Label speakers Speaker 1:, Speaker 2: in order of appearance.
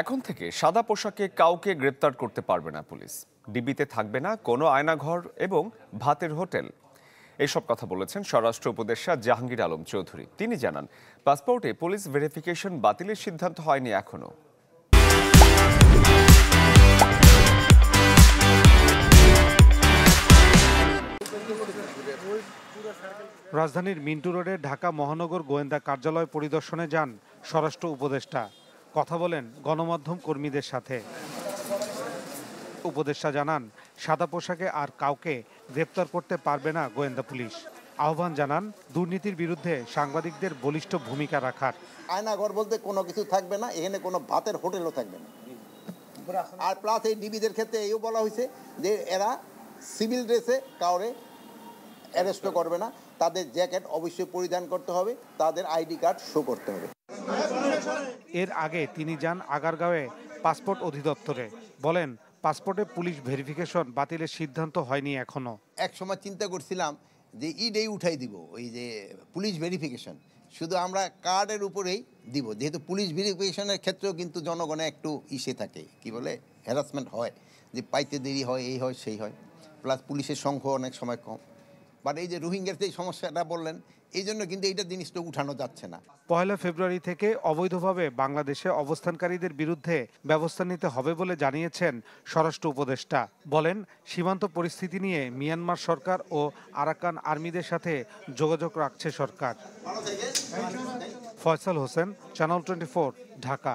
Speaker 1: এখন থেকে সাদা পোশাকে কাউকে গ্রেপ্তার করতে পারবে না পুলিশ। ডিবিতে থাকবে না কোনো আয়নাঘর এবং ভাতের হোটেল। এসব কথা বলেছেন স্বরাষ্ট্র উপদেষ্টা জাহাঙ্গীর আলম চৌধুরী। তিনি জানান, পাসপোর্টে পুলিশ ভেরিফিকেশন বাতিলের সিদ্ধান্ত হয়নি এখনো।
Speaker 2: রাজধানীর মিন্টু রোডে ঢাকা মহানগর গোয়েন্দা কার্যালয় পরিদর্শনে যান স্বরাষ্ট্র উপদেষ্টা। কথা বলেন গণমাধ্যম কর্মীদের সাথে। উপদেষ্টা জানান, সাদা পোশাকে আর কাউকে গ্রেপ্তার করতে পারবে না গোয়েন্দা পুলিশ। আহ্বান জানান দুর্নীতির বিরুদ্ধে সাংবাদিকদের বলিষ্ঠ ভূমিকা রাখার।
Speaker 3: আয়নাঘর বলতে কোনো কিছু থাকবে না, এখানে কোনো ভাতের হোটেলও থাকবে না। আর প্লাস এই ডিবিদের ক্ষেত্রে এইও বলা হয়েছে যে এরা সিভিল ড্রেসে কাউরে অ্যারেস্টও করবে না, তাদের জ্যাকেট অবশ্যই পরিধান করতে হবে, তাদের আইডি কার্ড শো করতে হবে।
Speaker 2: এর আগে তিনি যান আগারগাঁওয়ে পাসপোর্ট অধিদপ্তরে। বলেন, পাসপোর্টে পুলিশ ভেরিফিকেশন বাতিলের সিদ্ধান্ত হয়নি এখনো।
Speaker 3: এক সময় চিন্তা করছিলাম যে ইডেই উঠাই দিব, ওই যে পুলিশ ভেরিফিকেশন শুধু আমরা কার্ডের উপরেই দিব, যেহেতু পুলিশ ভেরিফিকেশনের ক্ষেত্রেও কিন্তু জনগণে একটু ইসে থাকে, কি বলে, হ্যারাসমেন্ট হয়, যে পাইতে দেরি হয়, এই হয় সেই হয়, প্লাস পুলিশের সংখ্যা অনেক সময় কম। বাট এই যে রোহিঙ্গার যে সমস্যাটা বললেন, এই জন্য কিন্তু এইটা জিনিসটা উঠানো যাচ্ছে না।
Speaker 2: 1 ফেব্রুয়ারি থেকে অবৈধভাবে বাংলাদেশে অবস্থানকারীদের বিরুদ্ধে ব্যবস্থা নিতে হবে বলে জানিয়েছেন স্বরাষ্ট্র উপদেষ্টা। বলেন, সীমান্ত পরিস্থিতি নিয়ে মিয়ানমার সরকার ও আরাকান আর্মিদের সাথে যোগাযোগ রাখছে সরকার। ফয়সাল হোসেন, চ্যানেল 24, ঢাকা।